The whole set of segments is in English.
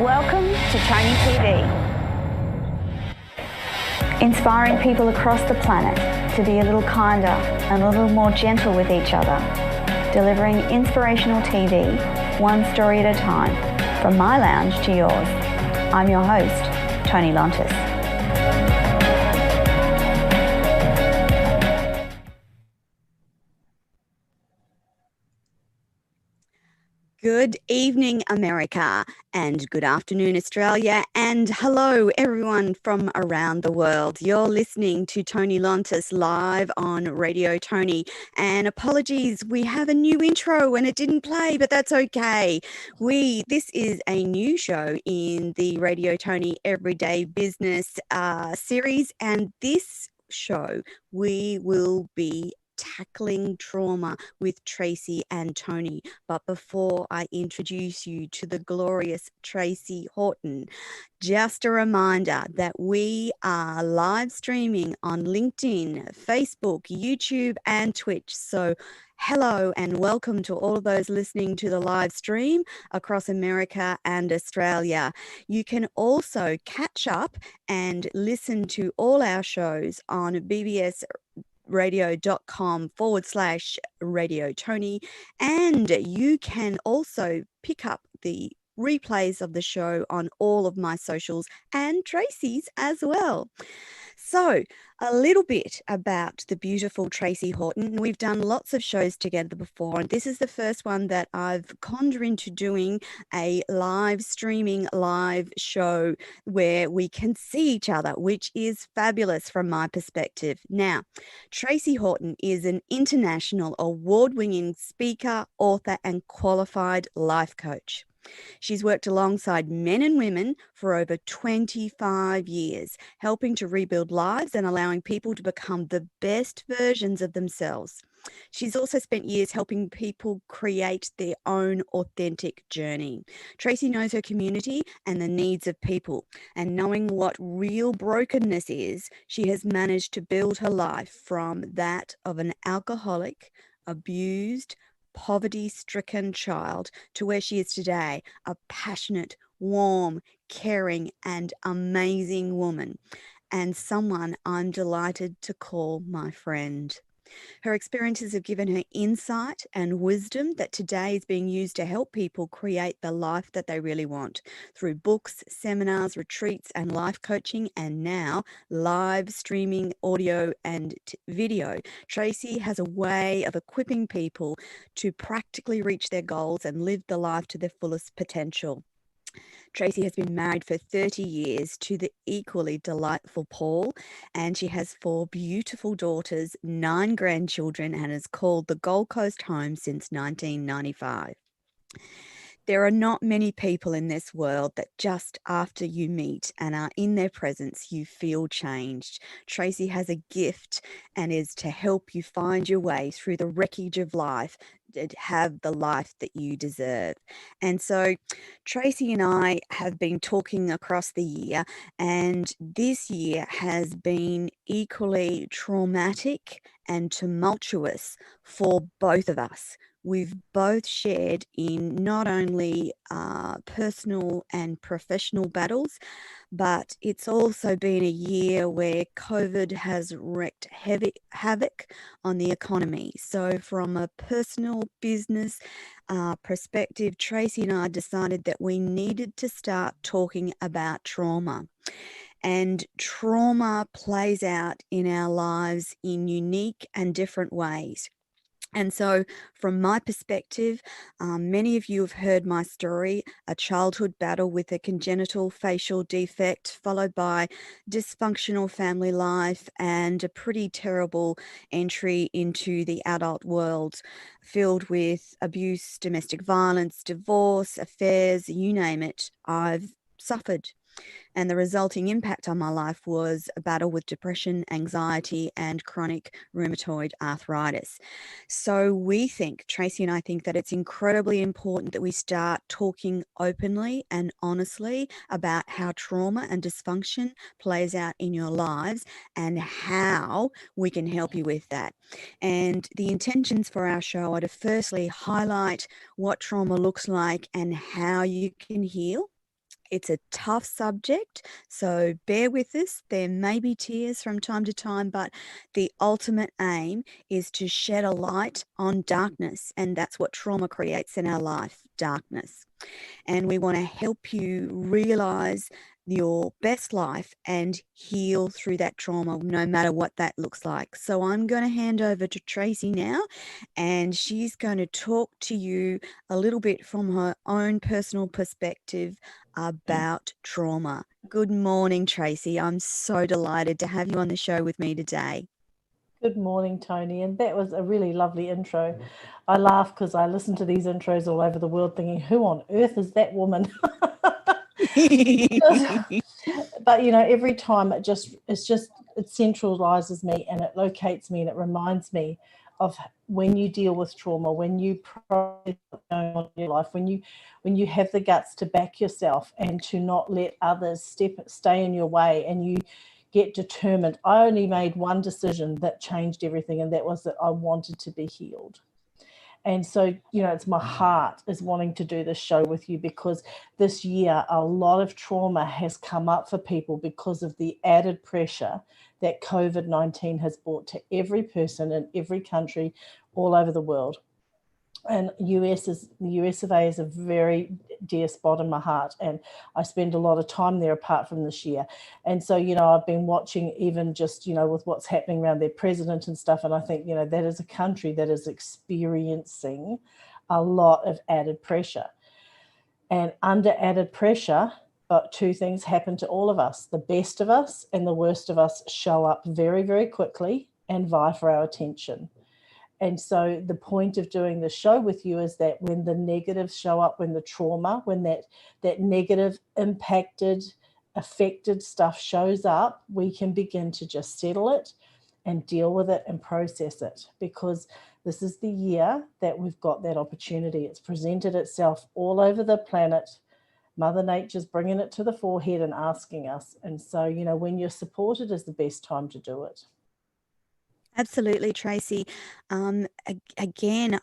Welcome to Toni TV. Inspiring people across the planet to be a little kinder and a little more gentle with each other. Delivering inspirational TV, one story at a time, from my lounge to yours. I'm your host, Toni Lontis. Good evening, America, and good afternoon, Australia, and hello, everyone from around the world. You're listening to Toni Lontis live on Radio Toni, and apologies, we have a new intro and it didn't play, but that's okay. This is a new show in the Radio Toni Every Day Business series, and this show we will be tackling trauma with Tracey and Toni. But before I introduce you to the glorious Tracey Horton, just a reminder that we are live streaming on LinkedIn, Facebook, YouTube, and Twitch. So hello and welcome to all of those listening to the live stream across America and Australia. You can also catch up and listen to all our shows on bbsradio.com/Radio Toni, and you can also pick up the replays of the show on all of my socials and Tracey's as well. So a little bit about the beautiful Tracey Horton. We've done lots of shows together before, and this is the first one that I've conjured into doing a live streaming live show where we can see each other, which is fabulous from my perspective. Now, Tracey Horton is an international award-winning speaker, author, and qualified life coach. She's worked alongside men and women for over 25 years, helping to rebuild lives and allowing people to become the best versions of themselves. She's also spent years helping people create their own authentic journey. Tracey knows her community and the needs of people, and knowing what real brokenness is, she has managed to build her life from that of an alcoholic, abused, poverty-stricken child to where she is today, a passionate, warm, caring, and amazing woman, and someone I'm delighted to call my friend. Her experiences have given her insight and wisdom that today is being used to help people create the life that they really want through books, seminars, retreats, and life coaching, and now live streaming audio and video. Tracey has a way of equipping people to practically reach their goals and live the life to their fullest potential. Tracey has been married for 30 years to the equally delightful Paul, and she has 4 beautiful daughters, 9 grandchildren, and has called the Gold Coast home since 1995. There are not many people in this world that just after you meet and are in their presence, you feel changed. Tracey has a gift and is to help you find your way through the wreckage of life, have the life that you deserve. And so Tracey and I have been talking across the year, and this year has been equally traumatic and tumultuous for both of us. We've both shared in not only personal and professional battles, but it's also been a year where COVID has wreaked havoc on the economy. So from a personal business perspective, Tracey and I decided that we needed to start talking about trauma. And trauma plays out in our lives in unique and different ways. And so from my perspective, many of you have heard my story, a childhood battle with a congenital facial defect, followed by dysfunctional family life and a pretty terrible entry into the adult world, filled with abuse, domestic violence, divorce, affairs, you name it, I've suffered. And the resulting impact on my life was a battle with depression, anxiety, and chronic rheumatoid arthritis. So Tracey and I think that it's incredibly important that we start talking openly and honestly about how trauma and dysfunction plays out in your lives and how we can help you with that. And the intentions for our show are to firstly highlight what trauma looks like and how you can heal. It's a tough subject, so bear with us. There may be tears from time to time, but the ultimate aim is to shed a light on darkness, and that's what trauma creates in our life, darkness. And we want to help you realize your best life and heal through that trauma, no matter what that looks like. So I'm going to hand over to Tracey now, and she's going to talk to you a little bit from her own personal perspective about trauma. Good morning, Tracey. I'm so delighted to have you on the show with me today. Good morning, Toni, and that was a really lovely intro. I laugh because I listen to these intros all over the world thinking, who on earth is that woman? But every time it centralizes me and it locates me and it reminds me of when you deal with trauma, when you process what's going on in your life, when you have the guts to back yourself and to not let others stay in your way, and you get determined. I only made one decision that changed everything, and that was that I wanted to be healed. And so, it's my heart is wanting to do this show with you, because this year a lot of trauma has come up for people because of the added pressure that COVID-19 has brought to every person in every country all over the world. And the US of A is a very dear spot in my heart, and I spend a lot of time there apart from this year. And so, I've been watching even just, with what's happening around their president and stuff, and I think, that is a country that is experiencing a lot of added pressure. And under added pressure, but two things happen to all of us. The best of us and the worst of us show up very, very quickly and vie for our attention. And so the point of doing the show with you is that when the negatives show up, when the trauma, when that negative impacted, affected stuff shows up, we can begin to just settle it and deal with it and process it, because this is the year that we've got that opportunity. It's presented itself all over the planet. Mother Nature's bringing it to the forehead and asking us. And so, when you're supported is the best time to do it. Absolutely, Tracey. Again,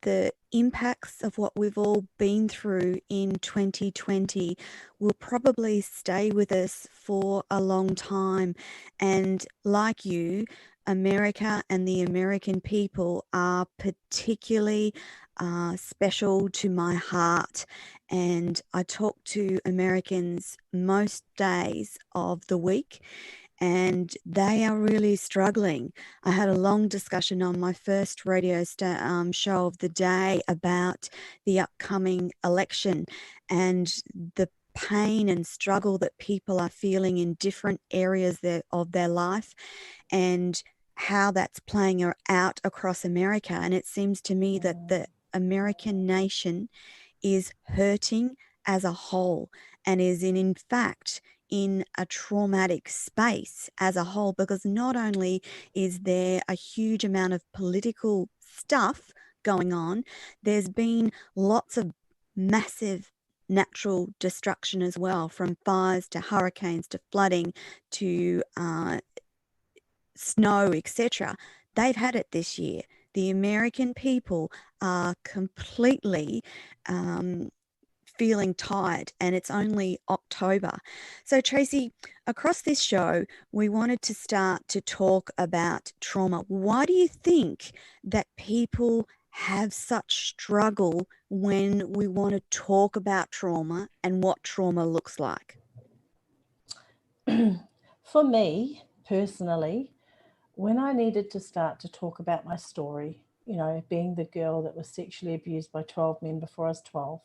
the impacts of what we've all been through in 2020 will probably stay with us for a long time. And like you, America and the American people are particularly special to my heart. And I talk to Americans most days of the week, and they are really struggling. I had a long discussion on my first radio show of the day about the upcoming election and the pain and struggle that people are feeling in different areas of their life, and how that's playing out across America. And it seems to me that the American nation is hurting as a whole, and is in fact in a traumatic space as a whole, because not only is there a huge amount of political stuff going on, there's been lots of massive natural destruction as well, from fires to hurricanes to flooding to snow, etc. They've had it this year. The American people are completely feeling tired, and it's only October. So, Tracey, across this show, we wanted to start to talk about trauma. Why do you think that people have such struggle when we want to talk about trauma and what trauma looks like? For me, personally, when I needed to start to talk about my story, being the girl that was sexually abused by 12 men before I was 12,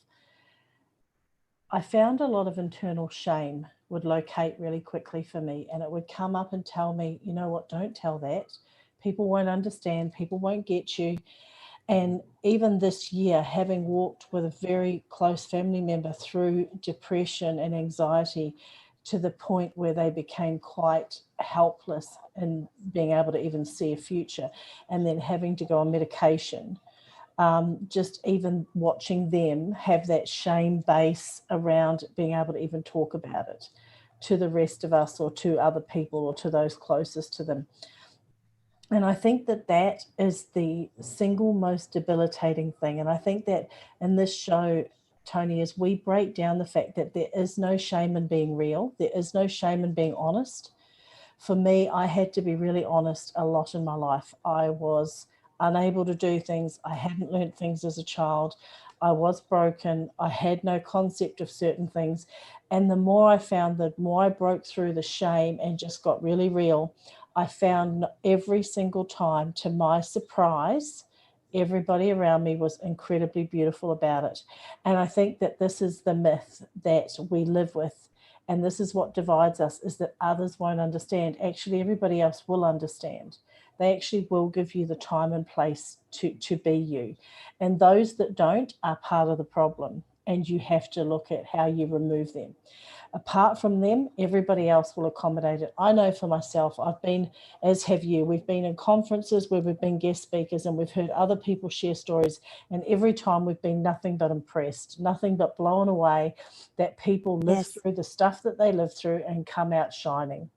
I found a lot of internal shame would locate really quickly for me, and it would come up and tell me, you know what, don't tell that. People won't understand, people won't get you. And even this year, having walked with a very close family member through depression and anxiety to the point where they became quite helpless in being able to even see a future, and then having to go on medication, just even watching them have that shame base around being able to even talk about it to the rest of us, or to other people, or to those closest to them. And I think that is the single most debilitating thing. And I think that in this show, Toni, is we break down the fact that there is no shame in being real. There is no shame in being honest. For me, I had to be really honest a lot in my life. I was unable to do things. I hadn't learned things as a child. I was broken. I had no concept of certain things. And the more I found, the more I broke through the shame and just got really real, I found every single time, to my surprise, everybody around me was incredibly beautiful about it. And I think that this is the myth that we live with, and this is what divides us, is that others won't understand. Actually, everybody else will understand. They actually will give you the time and place to be you. And those that don't are part of the problem, and you have to look at how you remove them. Apart from them, everybody else will accommodate it. I know for myself, I've been, as have you, we've been in conferences where we've been guest speakers and we've heard other people share stories. And every time we've been nothing but impressed, nothing but blown away that people live Yes. through the stuff that they live through and come out shining.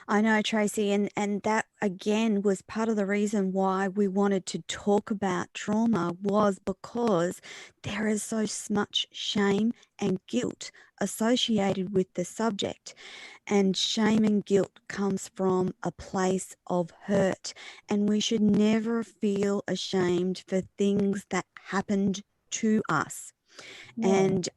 I know, Tracy, and that again was part of the reason why we wanted to talk about trauma, was because there is so much shame and guilt associated with the subject. And shame and guilt comes from a place of hurt, and we should never feel ashamed for things that happened to us. No. And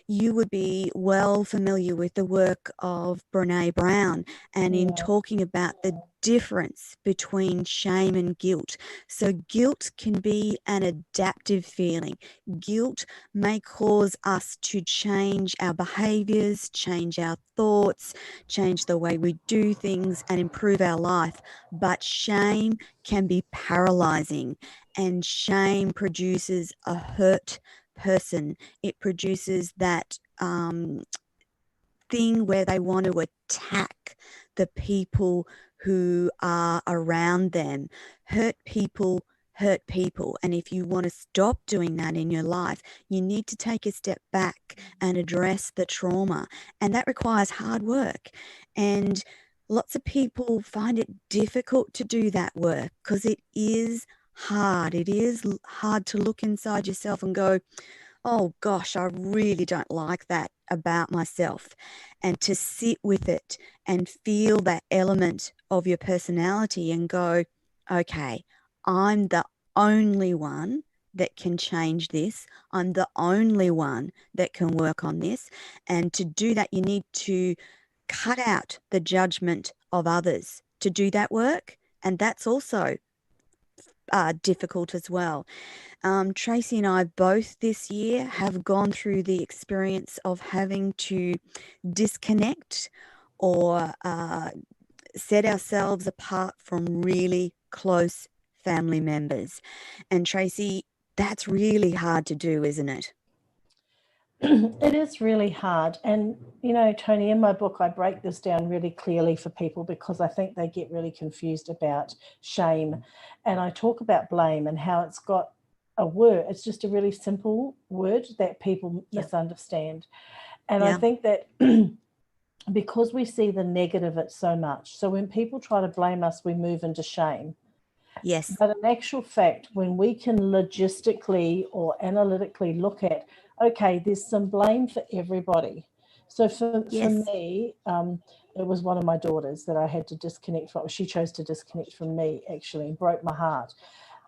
you would be well familiar with the work of Brene Brown, and in Yeah. talking about the difference between shame and guilt. So guilt can be an adaptive feeling. Guilt may cause us to change our behaviors, change our thoughts, change the way we do things, and improve our life. But shame can be paralyzing, and shame produces a hurt person. It produces that thing where they want to attack the people who are around them. Hurt people hurt people. And if you want to stop doing that in your life, you need to take a step back and address the trauma. And that requires hard work. And lots of people find it difficult to do that work because it is hard. It is hard to look inside yourself and go, oh gosh, I really don't like that about myself. And to sit with it and feel that element of your personality and go, okay, I'm the only one that can change this. I'm the only one that can work on this. And to do that, you need to cut out the judgment of others to do that work. And that's also difficult as well. Tracey and I both this year have gone through the experience of having to disconnect or set ourselves apart from really close family members. And Tracey, that's really hard to do, isn't it? It is really hard. And, you know, Toni, in my book, I break this down really clearly for people because I think they get really confused about shame. And I talk about blame and how it's got a word. It's just a really simple word that people Yeah. misunderstand. And I Yeah. think that because we see the negative it so much, so when people try to blame us, we move into shame. Yes. But in actual fact, when we can logistically or analytically look at, okay, there's some blame for everybody. So for Yes. me, it was one of my daughters that I had to disconnect from. She chose to disconnect from me, actually, and broke my heart.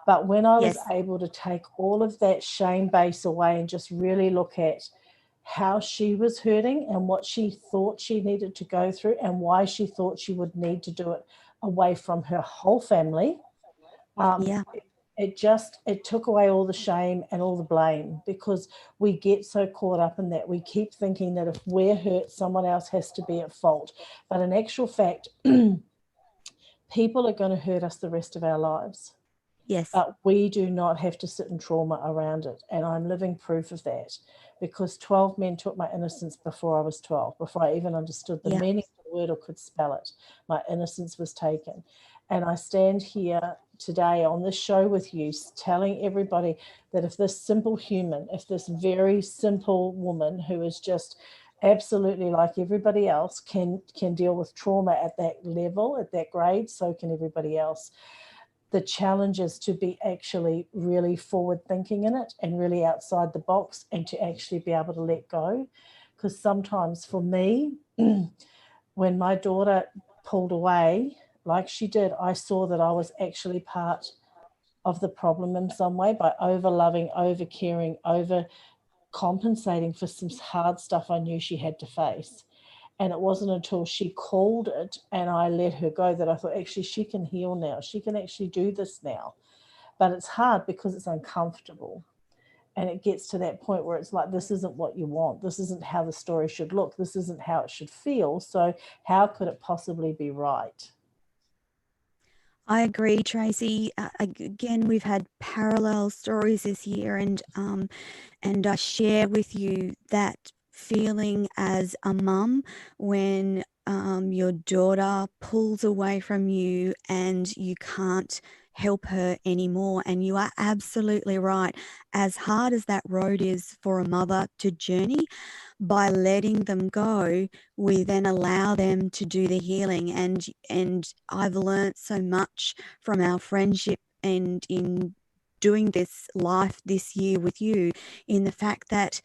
But when I was Yes. able to take all of that shame base away and just really look at how she was hurting and what she thought she needed to go through and why she thought she would need to do it away from her whole family, Yeah. it took away all the shame and all the blame, because we get so caught up in that. We keep thinking that if we're hurt, someone else has to be at fault. But in actual fact, people are going to hurt us the rest of our lives. Yes. But we do not have to sit in trauma around it. And I'm living proof of that, because 12 men took my innocence before I was 12, before I even understood the Yeah. meaning of the word or could spell it. My innocence was taken. And I stand here today on this show with you, telling everybody that if this simple human, if this very simple woman who is just absolutely like everybody else can deal with trauma at that level, at that grade, so can everybody else. the challenge is to be actually really forward thinking in it and really outside the box, and to actually be able to let go. Because sometimes for me, when my daughter pulled away like she did, I saw that I was actually part of the problem in some way by over loving, over caring, over compensating for some hard stuff I knew she had to face. And it wasn't until she called it and I let her go that I thought, actually, she can heal now. She can actually do this now. But it's hard because it's uncomfortable. And it gets to that point where it's like, this isn't what you want. This isn't how the story should look. This isn't how it should feel. So how could it possibly be right? I agree, Tracy. Again, we've had parallel stories this year, and I share with you that feeling as a mum when your daughter pulls away from you and you can't help her anymore. And you are absolutely right. As hard as that road is for a mother to journey, by letting them go, we then allow them to do the healing. And I've learnt so much from our friendship and in doing this life this year with you, in the fact that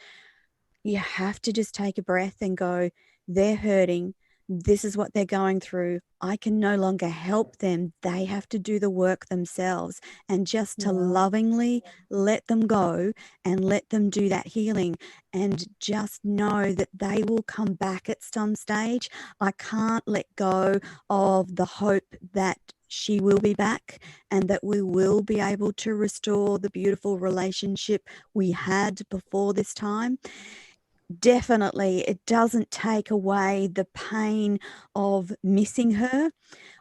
you have to just take a breath and go, they're hurting. This is what they're going through. I can no longer help them. They have to do the work themselves. And just to lovingly let them go and let them do that healing, and just know that they will come back at some stage. I can't let go of the hope that she will be back and that we will be able to restore the beautiful relationship we had before this time. Definitely, it doesn't take away the pain of missing her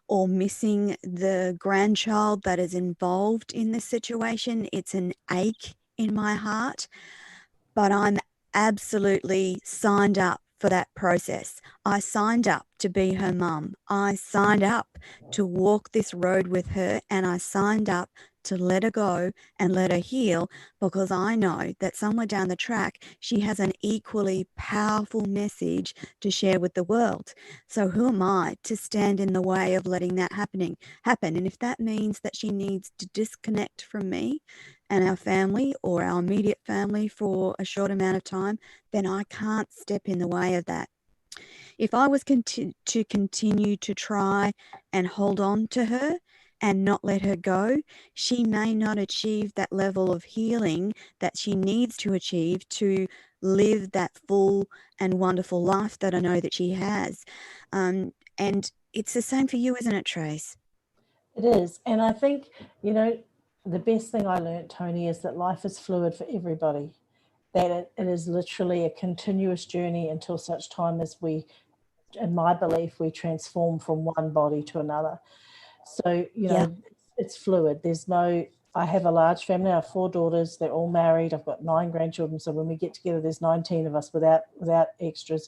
or missing the grandchild that is involved in this situation. It's an ache in my heart, but I'm absolutely signed up for that process. I signed up to be her mum. I signed up to walk this road with her, and I signed up to let her go and let her heal, because I know that somewhere down the track, she has an equally powerful message to share with the world. So who am I to stand in the way of letting that happen? And if that means that she needs to disconnect from me and our family or our immediate family for a short amount of time, then I can't step in the way of that. If I was to continue to try and hold on to her and not let her go, she may not achieve that level of healing that she needs to achieve to live that full and wonderful life that I know that she has. And it's the same for you, isn't it, Trace? It is. And I think, the best thing I learned, Toni, is that life is fluid for everybody, that it is literally a continuous journey until such time as we, in my belief, we transform from one body to another. So, Yeah. it's fluid. I have a large family. I have 4 daughters. They're all married. I've got 9 grandchildren. So when we get together, there's 19 of us without extras.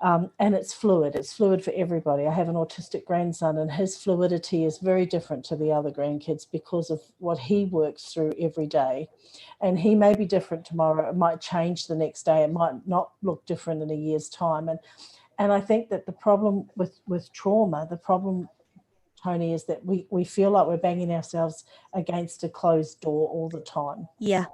And it's fluid. It's fluid for everybody. I have an autistic grandson, and his fluidity is very different to the other grandkids because of what he works through every day. And he may be different tomorrow. It might change the next day. It might not look different in a year's time. And I think that the problem with trauma, the problem, Toni, is that we feel like we're banging ourselves against a closed door all the time. Yeah.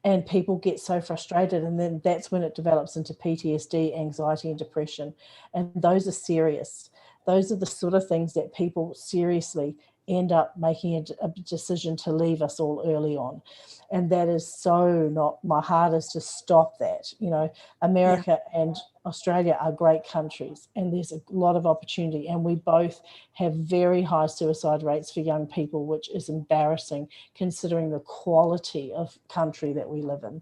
And people get so frustrated, and then that's when it develops into PTSD, anxiety, and depression. And those are serious. Those are the sort of things that people seriously end up making a decision to leave us all early on. And that is so not, my heart is to stop that. Yeah. America and Australia are great countries, and there's a lot of opportunity, and we both have very high suicide rates for young people, which is embarrassing considering the quality of country that we live in.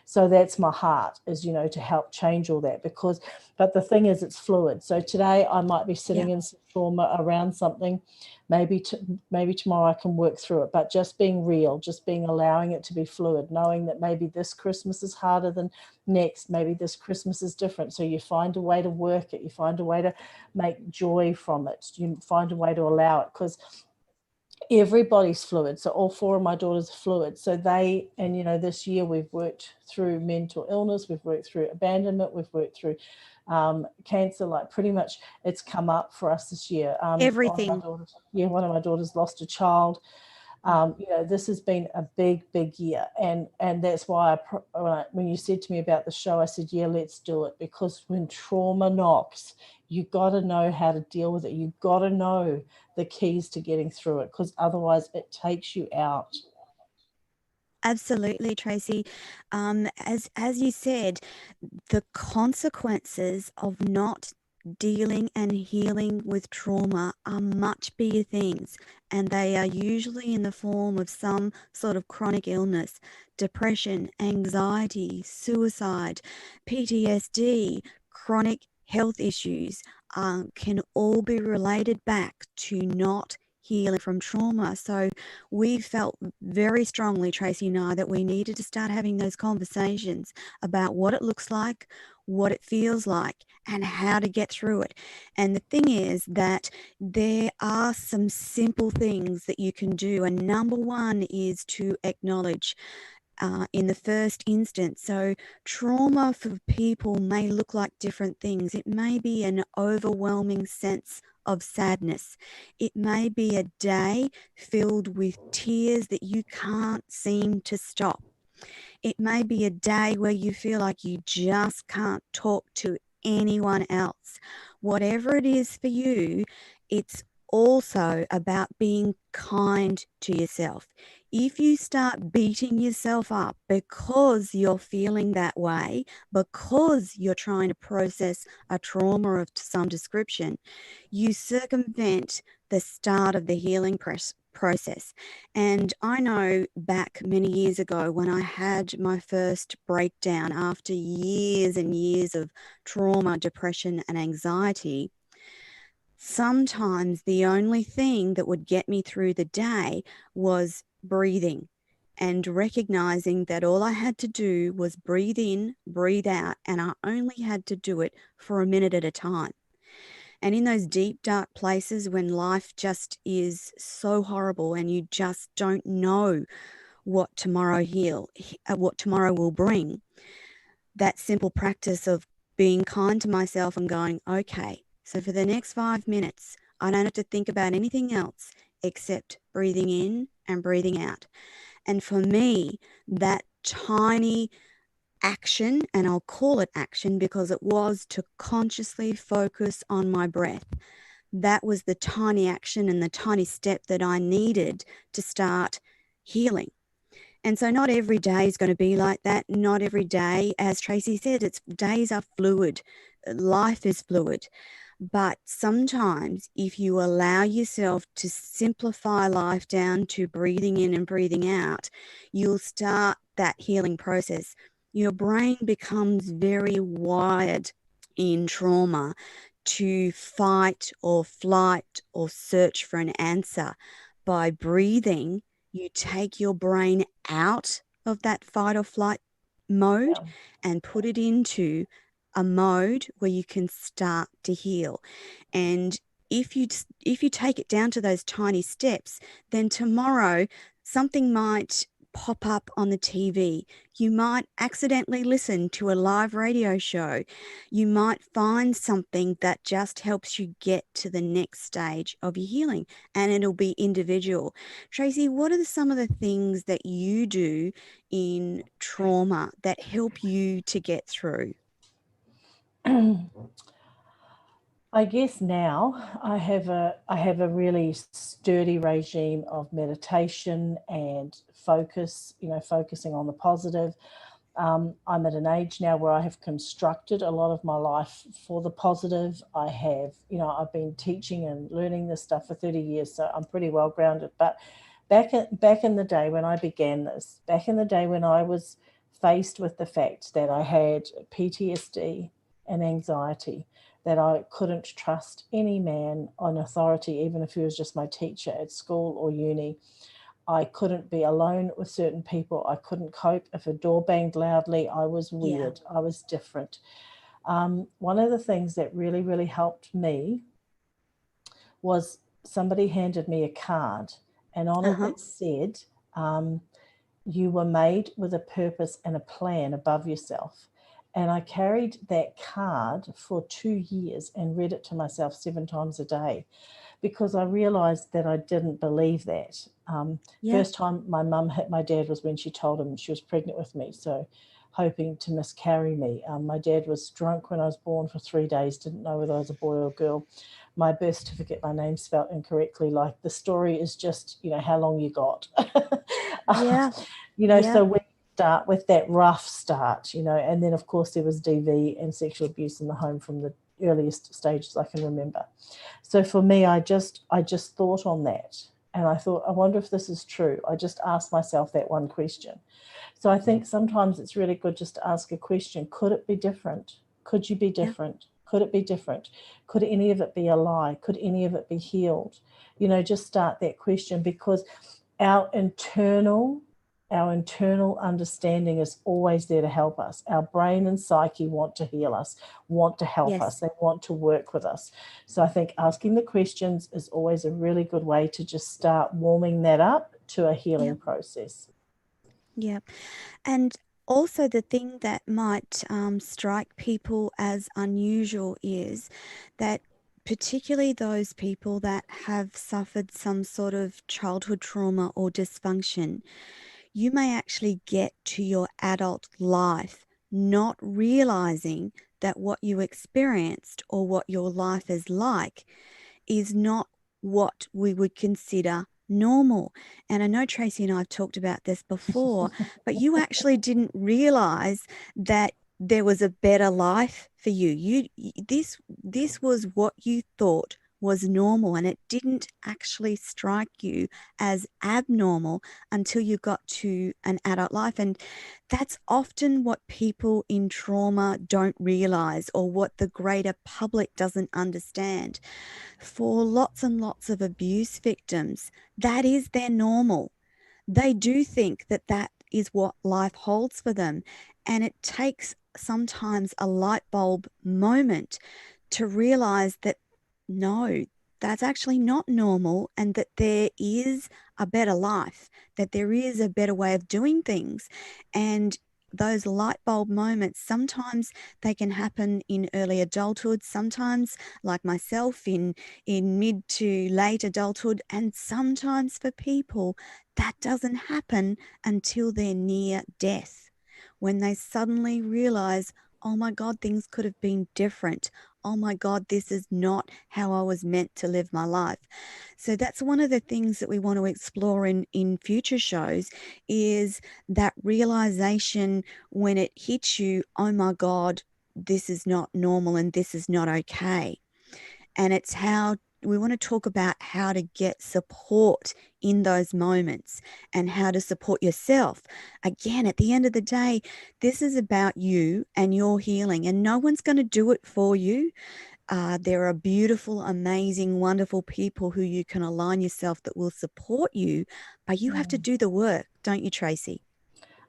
So that's my heart, is to help change all that, but the thing is, it's fluid. So today I might be Yeah. sitting in some trauma around something. Maybe tomorrow I can work through it, but just being real, just allowing it to be fluid, knowing that maybe this Christmas is harder than next, maybe this Christmas is different. So you find a way to work it, you find a way to make joy from it, you find a way to allow it, because everybody's fluid. So all four of my daughters are fluid. So they, and you know, this year we've worked through mental illness, we've worked through abandonment, we've worked through cancer. Like pretty much it's come up for us this year. Everything. One of my daughters lost a child. You know, this has been a big year, and that's why when you said to me about the show, I said, yeah, let's do it, because when trauma knocks, you got to know how to deal with it. You got to know the keys to getting through it, because otherwise it takes you out. Absolutely, Tracy. As you said, the consequences of not dealing and healing with trauma are much bigger things, and they are usually in the form of some sort of chronic illness, depression, anxiety, suicide, PTSD, chronic health issues, can all be related back to not healing from trauma. So we felt very strongly, Tracy and I, that we needed to start having those conversations about what it looks like, what it feels like, and how to get through it. And the thing is that there are some simple things that you can do. And number one is to acknowledge in the first instance. So trauma for people may look like different things. It may be an overwhelming sense of sadness. It may be a day filled with tears that you can't seem to stop. It may be a day where you feel like you just can't talk to anyone else. Whatever it is for you, it's also about being kind to yourself. If you start beating yourself up because you're feeling that way, because you're trying to process a trauma of some description, you circumvent the start of the healing process. And I know back many years ago when I had my first breakdown after years and years of trauma, depression, and anxiety, sometimes the only thing that would get me through the day was breathing and recognizing that all I had to do was breathe in, breathe out, and I only had to do it for a minute at a time. And in those deep, dark places when life just is so horrible and you just don't know what what tomorrow will bring, that simple practice of being kind to myself and going, okay, so for the next 5 minutes, I don't have to think about anything else except breathing in and breathing out. And for me, that tiny action, and I'll call it action because it was to consciously focus on my breath. That was the tiny action and the tiny step that I needed to start healing. And so not every day is going to be like that. Not every day, as Tracy said, days are fluid. Life is fluid. But sometimes if you allow yourself to simplify life down to breathing in and breathing out, you'll start that healing process. Your brain becomes very wired in trauma to fight or flight or search for an answer. By breathing, you take your brain out of that fight or flight mode and put it into a mode where you can start to heal. And if you take it down to those tiny steps, then tomorrow something might pop up on the TV. You might accidentally listen to a live radio show. You might find something that just helps you get to the next stage of your healing, and it'll be individual. Tracy, what are some of the things that you do in trauma that help you to get through? I guess now I have a really sturdy regime of meditation and focus, focusing on the positive. I'm at an age now where I have constructed a lot of my life for the positive. I've been teaching and learning this stuff for 30 years, so I'm pretty well grounded. But back in the day when I began this, back in the day when I was faced with the fact that I had PTSD and anxiety, that I couldn't trust any man on authority, even if he was just my teacher at school or uni. I couldn't be alone with certain people. I couldn't cope. If a door banged loudly, I was weird. I was different. One of the things that really, really helped me was somebody handed me a card, and on it Uh-huh. it said, you were made with a purpose and a plan above yourself. And I carried that card for 2 years and read it to myself 7 times a day, because I realized that I didn't believe that. Yeah. First time my mum hit my dad was when she told him she was pregnant with me, so hoping to miscarry me. My dad was drunk when I was born for 3 days, didn't know whether I was a boy or girl. My birth certificate, my name spelled incorrectly. Like, the story is just, how long you got. Yeah. Yeah. So we start with that rough start, and then of course there was DV and sexual abuse in the home from the earliest stages I can remember. So for me, I just thought on that, and I thought, I wonder if this is true. I just asked myself that one question. So I think sometimes it's really good just to ask a question. Could it be different? Could you be Yeah. different? Could it be different? Could any of it be a lie? Could any of it be healed? Just start that question, because our internal understanding is always there to help us. Our brain and psyche want to heal us, want to help us, Yes. they want to work with us. So I think asking the questions is always a really good way to just start warming that up to a Yeah. healing process. Yeah. And also, the thing that might strike people as unusual is that, particularly those people that have suffered some sort of childhood trauma or dysfunction, you may actually get to your adult life not realizing that what you experienced or what your life is like is not what we would consider normal. And I know Tracey and I have talked about this before, but you actually didn't realize that there was a better life for you. This was what you thought was normal, and it didn't actually strike you as abnormal until you got to an adult life. And that's often what people in trauma don't realize, or what the greater public doesn't understand. For lots and lots of abuse victims, that is their normal. They do think that that is what life holds for them. And it takes sometimes a light bulb moment to realize that no, that's actually not normal, and that there is a better life, that there is a better way of doing things. And those light bulb moments, sometimes they can happen in early adulthood, sometimes, like myself, in mid to late adulthood, and sometimes for people that doesn't happen until they're near death, when they suddenly realize, oh my God, things could have been different. Oh my God, this is not how I was meant to live my life. So that's one of the things that we want to explore in future shows, is that realization when it hits you, oh my God, this is not normal and this is not okay. And it's how we want to talk about how to get support in those moments and how to support yourself. Again, at the end of the day, this is about you and your healing, and no one's going to do it for you. There are beautiful, amazing, wonderful people who you can align yourself that will support you, but you have to do the work, don't you, Tracey?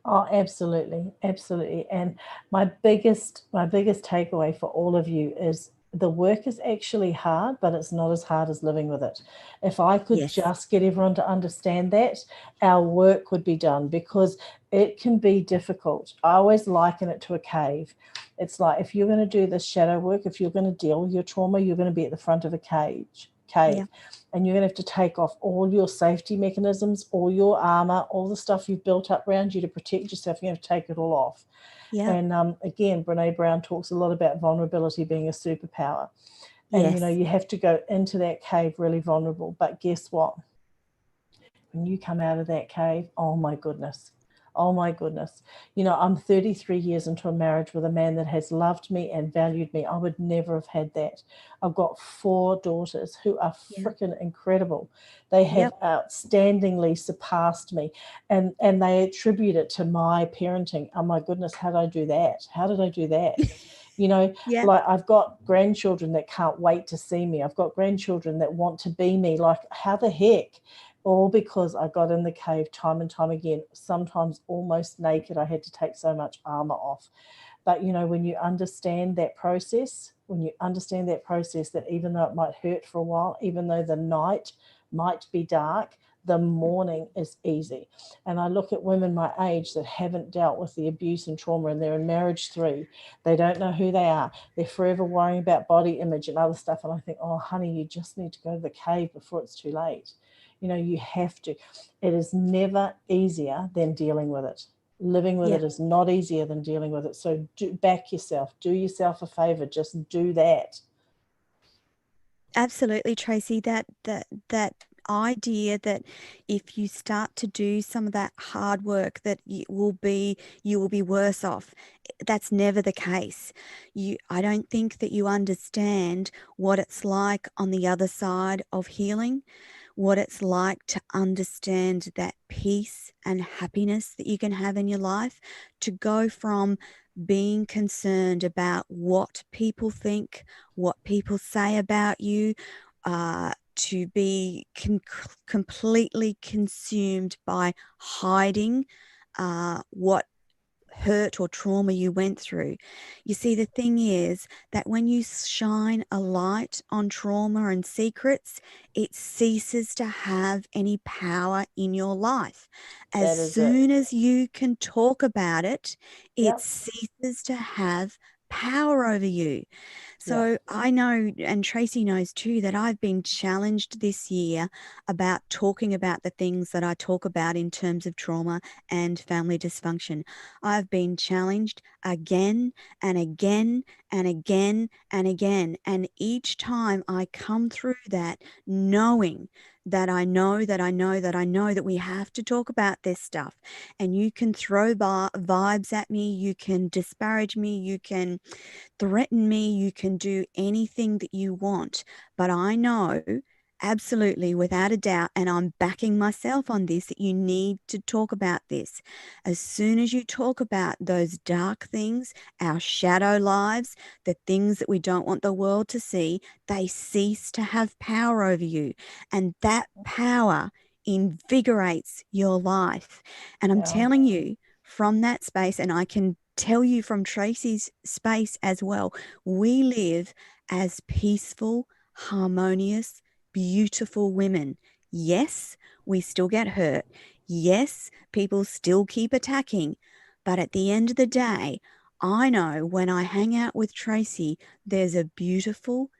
Oh, absolutely, absolutely. And my biggest takeaway for all of you is the work is actually hard, but it's not as hard as living with it. If I could Yes. just get everyone to understand that, our work would be done, because it can be difficult. I always liken it to a cave. It's like, if you're going to do this shadow work, if you're going to deal with your trauma, you're going to be at the front of a cave, Yeah. and you're going to have to take off all your safety mechanisms, all your armor, all the stuff you've built up around you to protect yourself. You have to take it all off. Yeah. And again, Brene Brown talks a lot about vulnerability being a superpower. And Yes. you have to go into that cave really vulnerable. But guess what? When you come out of that cave, oh my goodness. Oh my goodness. I'm 33 years into a marriage with a man that has loved me and valued me. I would never have had that. I've got 4 daughters who are Yeah. freaking incredible. They have Yep. outstandingly surpassed me, and they attribute it to my parenting. Oh my goodness, how did I do that? How did I do that? Yeah. Like, I've got grandchildren that can't wait to see me. I've got grandchildren that want to be me. Like, how the heck? All because I got in the cave time and time again, sometimes almost naked. I had to take so much armor off. But when you understand that process, that even though it might hurt for a while, even though the night might be dark, the morning is easy. And I look at women my age that haven't dealt with the abuse and trauma, and they're in marriage 3. They don't know who they are. They're forever worrying about body image and other stuff. And I think, oh, honey, you just need to go to the cave before it's too late. You know, you have to. It is never easier than dealing with it. Living with Yeah. it is not easier than dealing with it. So back yourself. Do yourself a favor. Just do that. Absolutely, Tracy. That idea that if you start to do some of that hard work, that you will be worse off. That's never the case. I don't think that you understand what it's like on the other side of healing, what it's like to understand that peace and happiness that you can have in your life, to go from being concerned about what people think, what people say about you, to be completely consumed by hiding what hurt or trauma you went through. You see, the thing is that when you shine a light on trauma and secrets, it ceases to have any power in your life. As That is it. soon as you can talk about it, it Yep. ceases to have power over you. Yep. So I know, and Tracy knows too, that I've been challenged this year about talking about the things that I talk about in terms of trauma and family dysfunction. I've been challenged again and again and again and again. And each time I come through that knowing that I know that I know that I know that we have to talk about this stuff. And you can throw vibes at me, you can disparage me, you can threaten me, you can do anything that you want. But I know absolutely, without a doubt, and I'm backing myself on this, that you need to talk about this. As soon as you talk about those dark things, our shadow lives, the things that we don't want the world to see, they cease to have power over you. And that power invigorates your life. And I'm Yeah. telling you from that space, and I can tell you from Tracy's space as well, we live as peaceful, harmonious, beautiful women. Yes, we still get hurt. Yes, people still keep attacking. But at the end of the day, I know when I hang out with Tracy, there's a beautiful,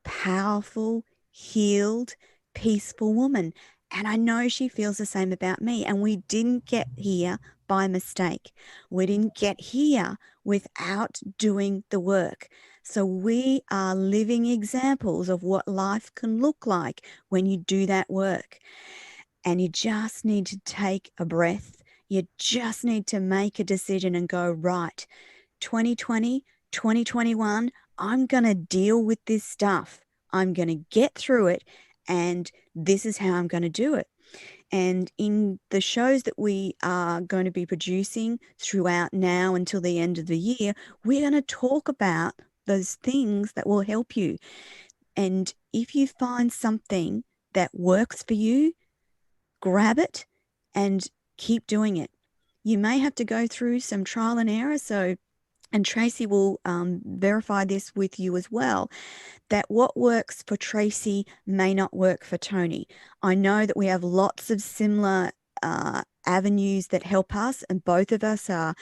powerful, healed, peaceful woman. And I know she feels the same about me. And we didn't get here by mistake. We didn't get here without doing the work. So we are living examples of what life can look like when you do that work. And you just need to take a breath. You just need to make a decision and go, right, 2020, 2021, I'm going to deal with this stuff. I'm going to get through it. And this is how I'm going to do it. And in the shows that we are going to be producing throughout now until the end of the year, we're going to talk about those things that will help you. And if you find something that works for you, grab it and keep doing it. You may have to go through some trial and error. So, and Tracy will verify this with you as well, that what works for Tracy may not work for Toni. I know that we have lots of similar avenues that help us, and both of us are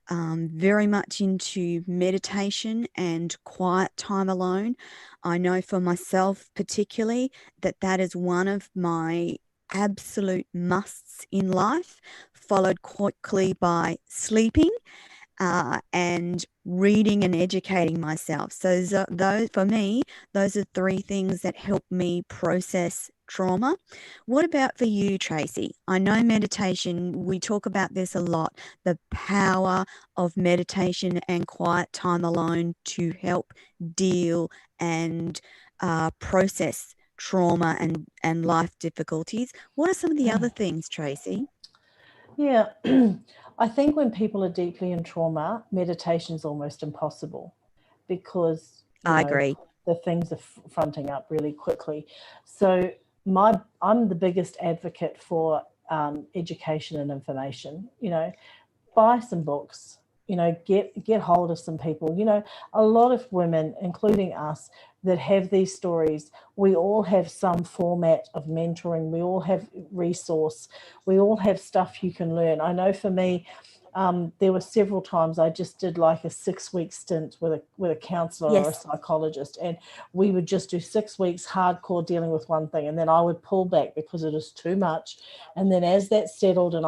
very much into meditation and quiet time alone. I know for myself particularly that that is one of my absolute musts in life, followed quickly by sleeping and reading and educating myself. So those for me, those are 3 things that help me process trauma. What about for you, Tracy? I know meditation, we talk about this a lot, the power of meditation and quiet time alone to help deal and process trauma and life difficulties. What are some of the other things, Tracy? Yeah. I think when people are deeply in trauma, meditation is almost impossible because, I agree. the things are fronting up really quickly. So I'm the biggest advocate for education and information. Buy some books, get hold of some people. A lot of women, including us, that have these stories, we all have some format of mentoring. We all have resource. We all have stuff you can learn. I know for me, there were several times I just did like a 6-week stint with a counselor or a Yes. psychologist, and we would just do 6 weeks hardcore dealing with one thing, and then I would pull back because it is too much. And then as that settled and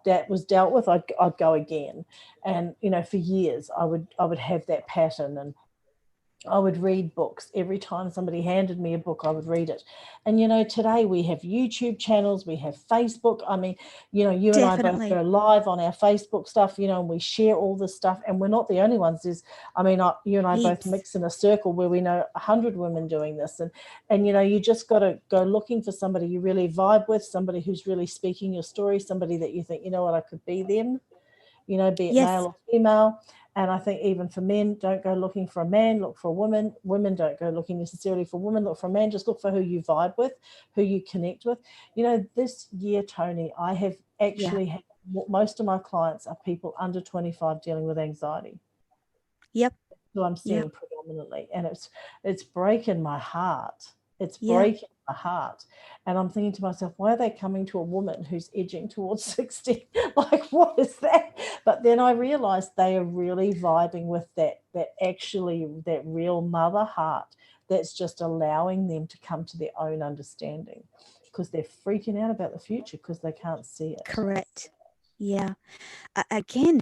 that was dealt with, I'd go again. And for years I would have that pattern, and I would read books. Every time somebody handed me a book, I would read it. And, today we have YouTube channels, we have Facebook. I mean, you and I both Definitely. go live on our Facebook stuff, and we share all this stuff. And we're not the only ones. You and I both Heaps. mix in a circle where we know 100 women doing this. And you just got to go looking for somebody you really vibe with, somebody who's really speaking your story, somebody that you think, what, I could be them, be it male Yes. or female. And I think even for men, don't go looking for a man, look for a woman. Women, don't go looking necessarily for women, look for a man. Just look for who you vibe with, who you connect with. This year, Toni, I have Yeah. actually had, most of my clients are people under 25 dealing with anxiety. Yep. Who I'm Yep. seeing predominantly. And it's breaking my heart. It's Yeah. breaking my heart. And I'm thinking to myself, why are they coming to a woman who's edging towards 60? Like, what is that? But then I realized they are really vibing with that real mother heart that's just allowing them to come to their own understanding, because they're freaking out about the future because they can't see it. Correct. Yeah. Again,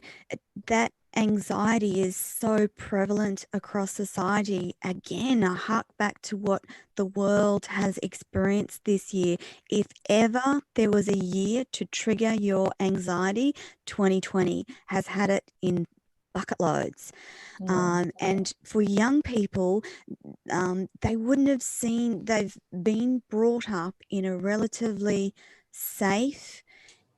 that anxiety is so prevalent across society. Again, I hark back to what the world has experienced this year. If ever there was a year to trigger your anxiety, 2020 has had it in bucket loads. Mm. And for young people, they wouldn't have they've been brought up in a relatively safe,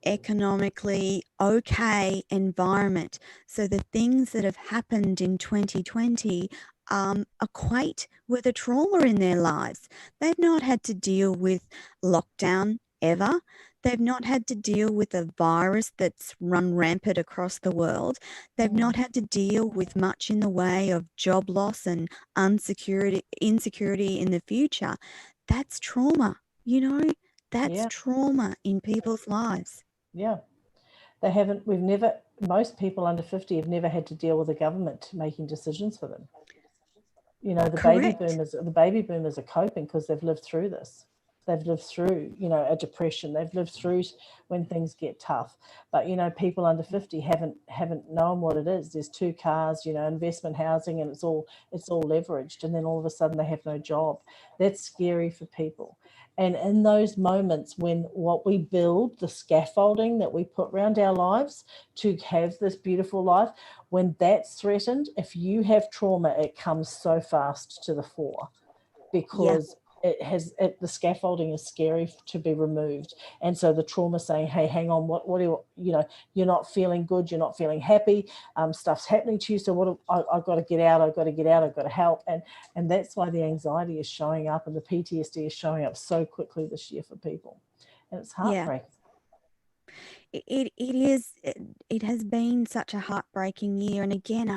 economically okay environment. So the things that have happened in 2020 equate with a trauma in their lives. They've not had to deal with lockdown ever. They've not had to deal with a virus that's run rampant across the world. They've not Mm. had to deal with much in the way of job loss and insecurity in the future. That's trauma, you know? That's Yeah, trauma in people's lives. yeah. We've never, most people under 50 have never had to deal with the government making decisions for them. Correct. The baby boomers are coping because they've lived through this. They've lived through, a depression. They've lived through when things get tough. But people under 50 haven't known what it is. There's 2 cars, investment housing, and it's all leveraged. And then all of a sudden they have no job. That's scary for people. And in those moments when what we build, the scaffolding that we put around our lives to have this beautiful life, when that's threatened, if you have trauma, it comes so fast to the fore, Yeah, because the scaffolding is scary to be removed. And so the trauma saying, hey, hang on, what do you're not feeling good, you're not feeling happy, stuff's happening to you, so I've got to get out, I've got to help. And that's why the anxiety is showing up and the PTSD is showing up so quickly this year for people. And it's yeah. heartbreaking. It has been such a heartbreaking year. And again,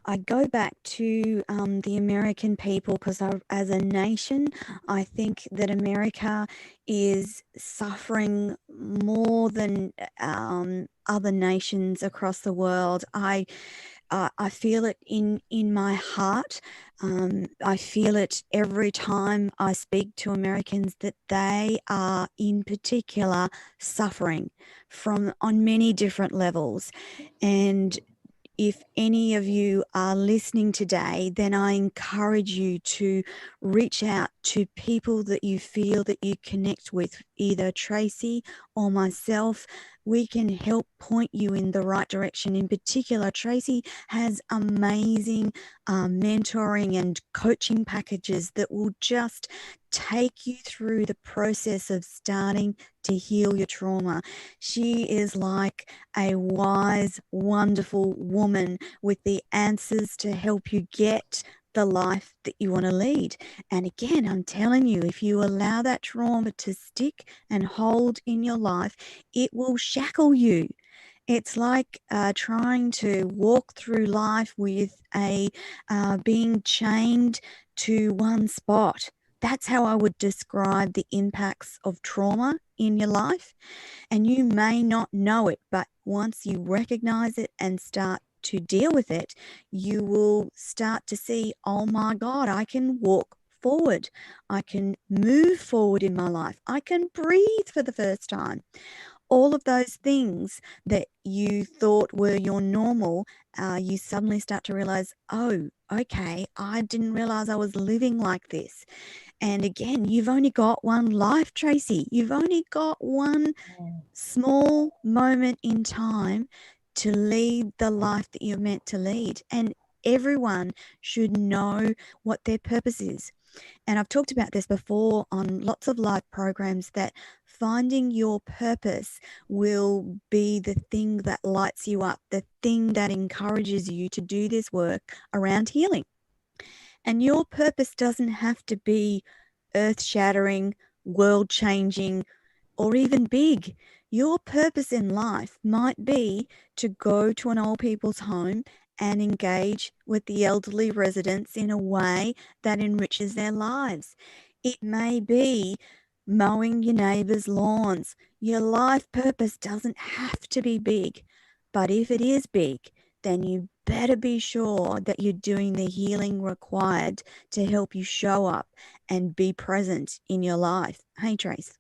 I go back to the American people, because as a nation, I think that America is suffering more than other nations across the world. I feel it in my heart. I feel it every time I speak to Americans, that they are in particular suffering from on many different levels. And if any of you are listening today, then I encourage you to reach out to people that you feel that you connect with, either Tracey or myself. We can help point you in the right direction. In particular, Tracey has amazing mentoring and coaching packages that will just take you through the process of starting to heal your trauma. She is like a wise, wonderful woman with the answers to help you get the life that you want to lead. And again, I'm telling you, if you allow that trauma to stick and hold in your life, it will shackle you. It's like trying to walk through life with being chained to one spot. That's how I would describe the impacts of trauma in your life. And you may not know it, but once you recognize it and start to deal with it, you will start to see, oh my God, I can walk forward. I can move forward in my life. I can breathe for the first time. All of those things that you thought were your normal, you suddenly start to realize, oh, okay, I didn't realize I was living like this. And again, you've only got one life, Tracey. You've only got one small moment in time to lead the life that you're meant to lead. And everyone should know what their purpose is. And I've talked about this before on lots of live programs, that finding your purpose will be the thing that lights you up, the thing that encourages you to do this work around healing. And your purpose doesn't have to be earth-shattering, world-changing, or even big. Your purpose in life might be to go to an old people's home and engage with the elderly residents in a way that enriches their lives. It may be mowing your neighbour's lawns. Your life purpose doesn't have to be big, but if it is big, then you better be sure that you're doing the healing required to help you show up and be present in your life. Hey, Trace.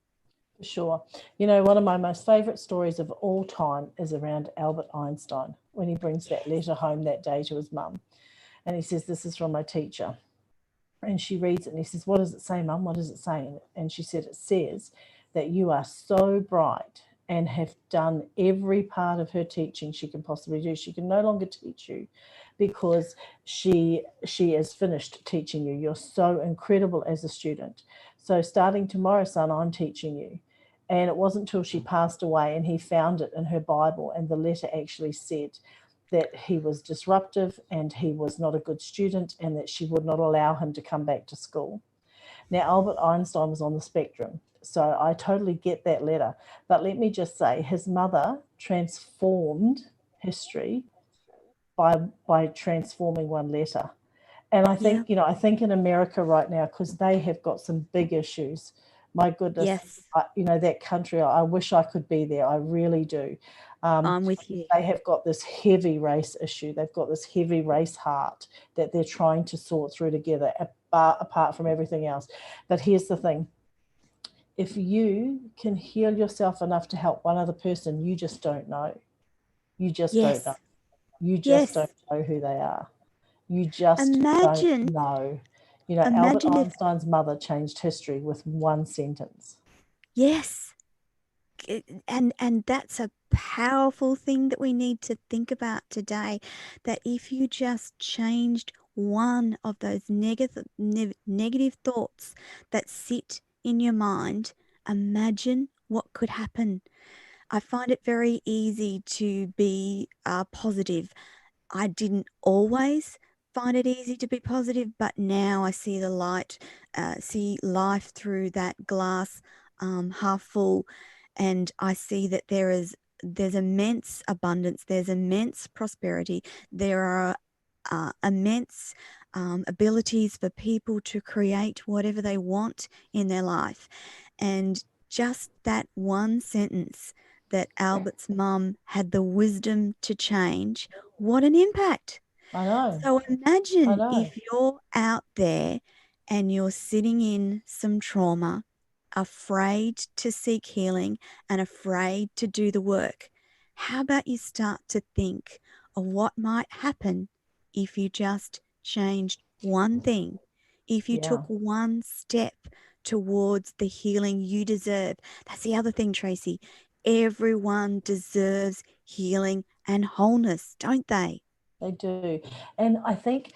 For sure. You know, one of my most favourite stories of all time is around Albert Einstein, when he brings that letter home that day to his mum. And he says, this is from my teacher. And she reads it and he says, what does it say, Mum? What does it say? And she said, it says that you are so bright and have done every part of her teaching she can possibly do. She can no longer teach you because she is finished teaching you. You're so incredible as a student. So starting tomorrow, son, I'm teaching you. And it wasn't until she passed away and he found it in her Bible, and the letter actually said that he was disruptive and he was not a good student, and that she would not allow him to come back to school. Now, Albert Einstein was on the spectrum, so I totally get that letter. But let me just say, his mother transformed history by transforming one letter. And I think, Yeah. I think in America right now, because they have got some big issues. My goodness, Yes, that country, I wish I could be there. I really do. I'm with you. They have got this heavy race issue. They've got this heavy race heart that they're trying to sort through together, apart from everything else. But here's the thing. If you can heal yourself enough to help one other person, you just don't know. You just don't know. Yes, You just don't yes. know who they are. You just don't Imagine, know. You know, Albert imagine if, Einstein's mother changed history with one sentence. yes. And that's a powerful thing that we need to think about today, that if you just changed one of those negative thoughts that sit in your mind, imagine what could happen. I find it very easy to be positive. I didn't always find it easy to be positive, but now I see the light, see life through that glass half full, and I see that there's immense abundance, there's immense prosperity, there are immense abilities for people to create whatever they want in their life. And just that one sentence that Albert's mum had the wisdom to change, what an impact. I know. So I imagine know. if you're out there and you're sitting in some trauma, afraid to seek healing and afraid to do the work. How about you start to think of what might happen if you just changed one thing, if you Yeah, took one step towards the healing you deserve? That's the other thing, Tracey. Everyone deserves healing and wholeness, don't they? they do. And I think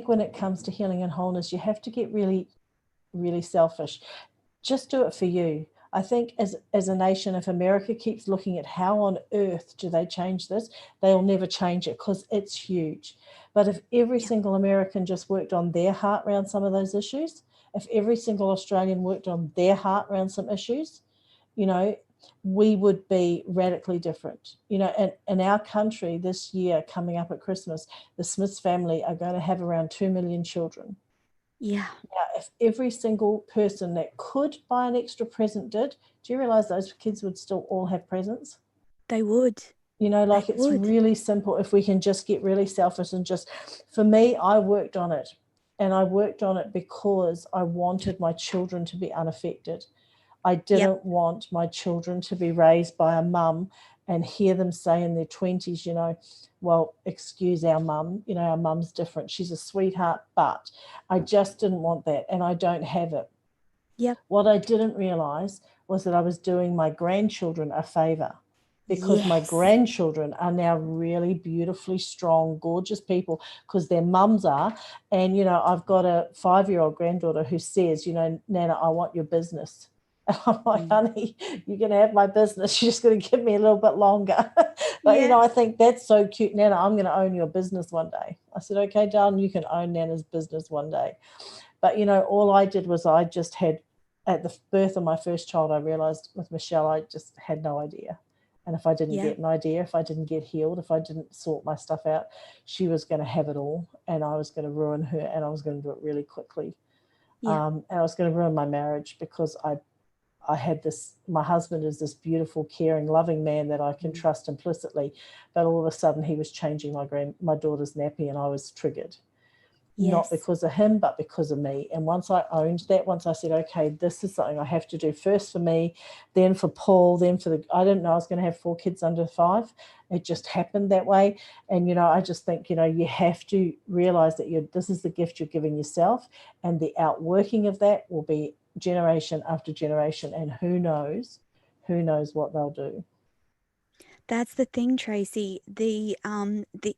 when it comes to healing and wholeness, you have to get really, really selfish. Just do it for you. I think as a nation, if America keeps looking at how on earth do they change this, they'll never change it because it's huge. But if every Yeah. single American just worked on their heart around some of those issues, if every single Australian worked on their heart around some issues, you know, we would be radically different. You know, in our country this year, coming up at Christmas, the Smiths family are going to have around 2 million children. Yeah. Now, if every single person that could buy an extra present did, do you realize those kids would still all have presents? They would. You know, like They it's would. really simple if we can just get really selfish and just, for me, I worked on it. And I worked on it because I wanted my children to be unaffected. I Yep. didn't want my children to be raised by a mum and hear them say in their 20s, you know, well, excuse our mum, you know, our mum's different. She's a sweetheart, but I just didn't want that, and I don't have it. Yep. What I didn't realize was that I was doing my grandchildren a favor, because my Yes. grandchildren are now really beautifully strong, gorgeous people, because their mums are. And, you know, I've got a 5-year-old granddaughter who says, you know, Nana, I want your business. And I'm like, honey, you're going to have my business. You're just going to give me a little bit longer. But, you know, I think that's so cute. Nana, I'm going to own your business one day. I said, okay, darling, you can own Nana's business one day. But, you know, all I did was I just had, at the birth of my first child, I realized with Michelle, I just had no idea. And if I didn't get an idea, if I didn't get healed, if I didn't sort my stuff out, she was going to have it all, and I was going to ruin her, and I was going to do it really quickly. And I was going to ruin my marriage, because I had this, my husband is this beautiful, caring, loving man that I can trust implicitly, but all of a sudden he was changing my daughter's nappy, and I was triggered. Not because of him, but because of me. And once I owned that, once I said, okay, this is something I have to do first for me, then for Paul, then for I didn't know I was going to have 4 kids under 5. It just happened that way. And, you know, I just think, you know, you have to realize that this is the gift you're giving yourself, and the outworking of that will be generation after generation. And who knows what they'll do. That's the thing, Tracey. The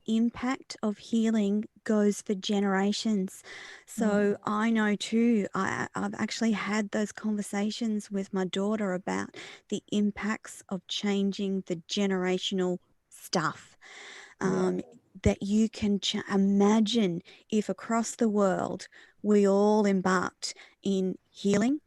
impact of healing goes for generations. So I know too, I've actually had those conversations with my daughter about the impacts of changing the generational stuff. That you can imagine if across the world we all embarked in healing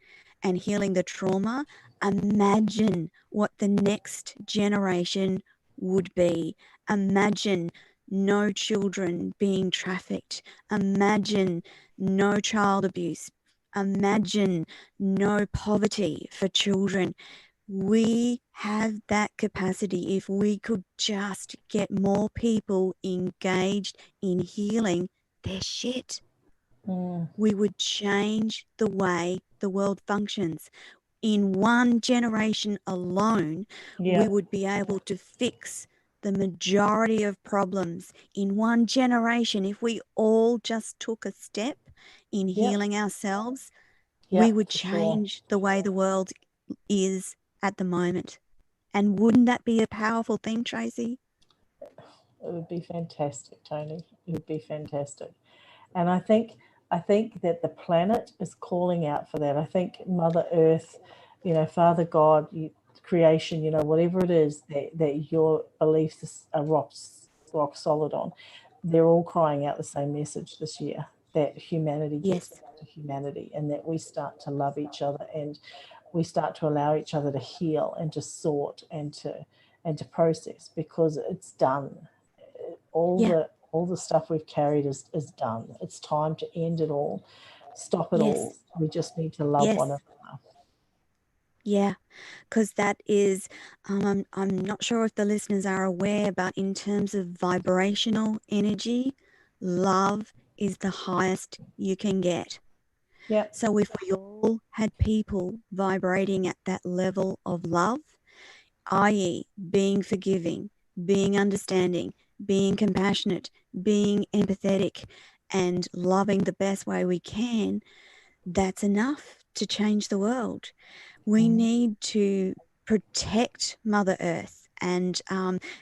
and healing the trauma. Imagine what the next generation would be. Imagine no children being trafficked. Imagine no child abuse. Imagine no poverty for children. We have that capacity. If we could just get more people engaged in healing their shit, we would change the way the world functions. In one generation alone, we would be able to fix the majority of problems. In one generation, if we all just took a step in healing ourselves, we would change the way the world is at the moment. And wouldn't that be a powerful thing, Tracey? It would be fantastic, Toni. It would be fantastic. And I think that the planet is calling out for that. I think Mother Earth, you know, Father God, creation, you know, whatever it is that your beliefs are rock solid on, they're all crying out the same message this year, that humanity gets back to humanity, and that we start to love each other, and we start to allow each other to heal and to sort and to process, because it's done. All the stuff we've carried is done. It's time to end it all, stop it all. We just need to love one another. Yeah, because that is, I'm not sure if the listeners are aware, but in terms of vibrational energy, love is the highest you can get. Yeah. So if we all had people vibrating at that level of love, i.e. being forgiving, being understanding, being compassionate, being empathetic, and loving the best way we can, that's enough to change the world. We need to protect Mother Earth. And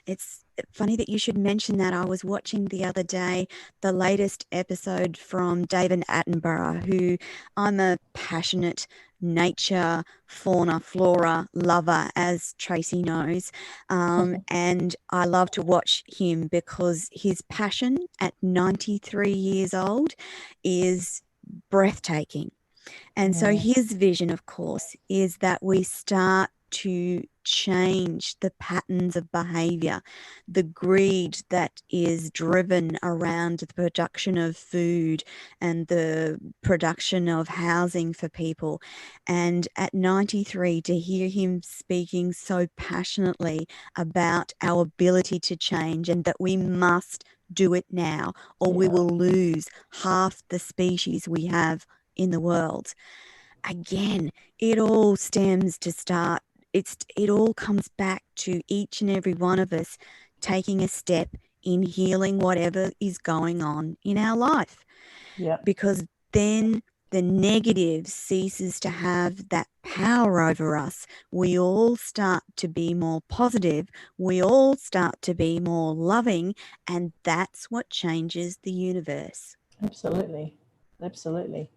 it's funny that you should mention that. I was watching the other day the latest episode from David Attenborough, who I'm a passionate nature, fauna, flora lover, as Tracey knows. And I love to watch him because his passion at 93 years old is breathtaking. And so his vision, of course, is that we start to change the patterns of behavior, the greed that is driven around the production of food and the production of housing for people. And at 93, to hear him speaking so passionately about our ability to change and that we must do it now, or we will lose half the species we have in the world. Again, it all stems to start. It all comes back to each and every one of us taking a step in healing whatever is going on in our life. Yeah. Because then the negative ceases to have that power over us. We all start to be more positive. We all start to be more loving, and that's what changes the universe. Absolutely. Absolutely.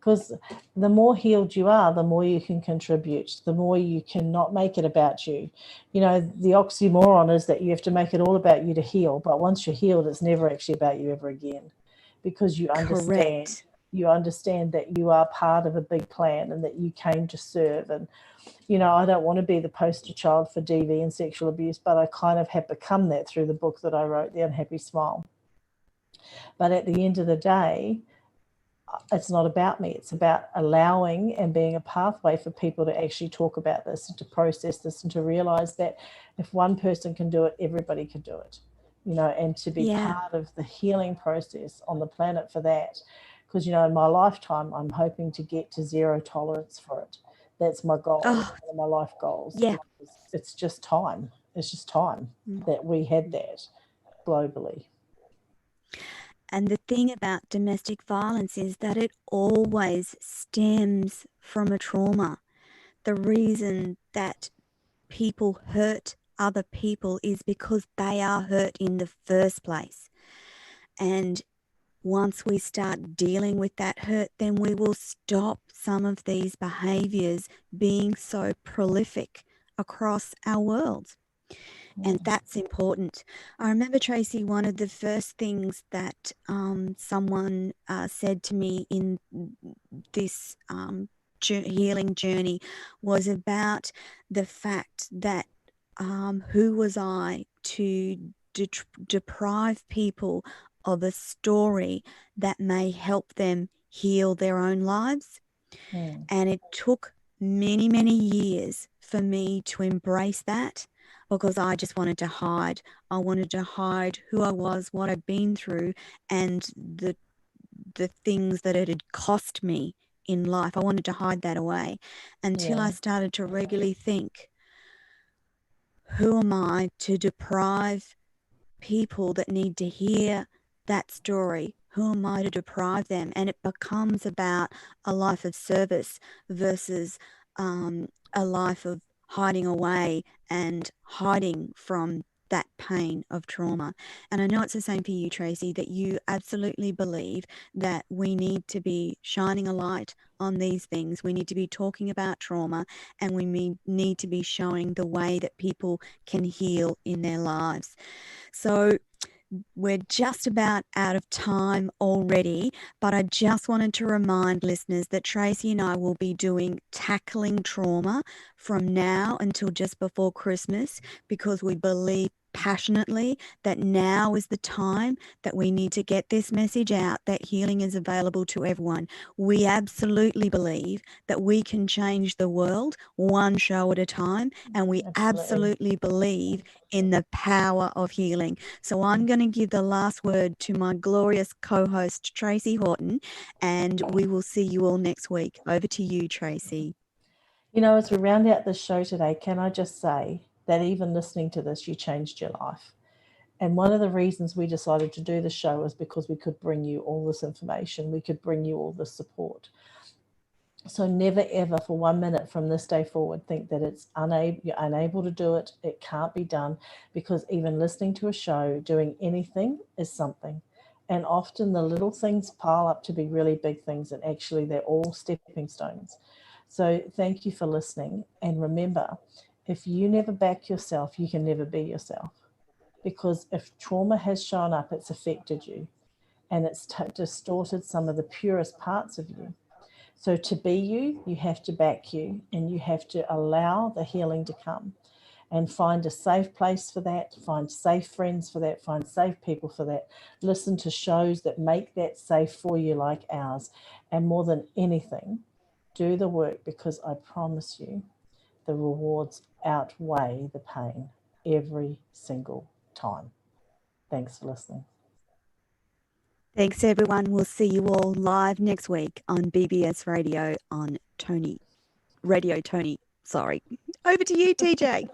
Because the more healed you are, the more you can contribute, the more you can not make it about you. You know, the oxymoron is that you have to make it all about you to heal, but once you're healed, it's never actually about you ever again, because you understand. Correct. You understand that you are part of a big plan and that you came to serve. And, you know, I don't want to be the poster child for DV and sexual abuse, but I kind of have become that through the book that I wrote, The Unhappy Smile. But at the end of the day, it's not about me. It's about allowing and being a pathway for people to actually talk about this and to process this and to realize that if one person can do it, everybody can do it, you know, and to be part of the healing process on the planet for that. Because, you know, in my lifetime, I'm hoping to get to zero tolerance for it. That's my goal, one of my life goals. Yeah. It's just time. It's just time that we had that globally. And the thing about domestic violence is that it always stems from a trauma. The reason that people hurt other people is because they are hurt in the first place. And once we start dealing with that hurt, then we will stop some of these behaviors being so prolific across our world. And that's important. I remember, Tracey, one of the first things that someone said to me in this healing journey was about the fact that who was I to deprive people of a story that may help them heal their own lives. And it took many, many years for me to embrace that, because I just wanted to hide. I wanted to hide who I was, what I'd been through, and the things that it had cost me in life. I wanted to hide that away until I started to regularly think, who am I to deprive people that need to hear that story? Who am I to deprive them? And it becomes about a life of service versus a life of hiding away and hiding from that pain of trauma. And I know it's the same for you, Tracey, that you absolutely believe that we need to be shining a light on these things. We need to be talking about trauma, and we need to be showing the way that people can heal in their lives. So we're just about out of time already, but I just wanted to remind listeners that Tracey and I will be doing Tackling Trauma from now until just before Christmas, because we believe passionately that now is the time that we need to get this message out, that healing is available to everyone. We absolutely believe that we can change the world one show at a time, and we absolutely believe in the power of healing. So I'm going to give the last word to my glorious co-host, Tracey Horton, and we will see you all next week. Over to you, Tracey. You know, as we round out this show today, can I just say that even listening to this, you changed your life. And one of the reasons we decided to do the show is because we could bring you all this information. We could bring you all this support. So never, ever for 1 minute from this day forward think that you're unable to do it. It can't be done, because even listening to a show, doing anything is something. And often the little things pile up to be really big things, and actually they're all stepping stones. So thank you for listening. And remember, if you never back yourself, you can never be yourself. Because if trauma has shown up, it's affected you, and it's distorted some of the purest parts of you. So to be you, you have to back you, and you have to allow the healing to come, and find a safe place for that, find safe friends for that, find safe people for that. Listen to shows that make that safe for you, like ours. And more than anything, do the work, because I promise you, the rewards outweigh the pain every single time. Thanks for listening. Thanks, everyone. We'll see you all live next week on BBS Radio on Radio Toni. Sorry. Over to you, TJ.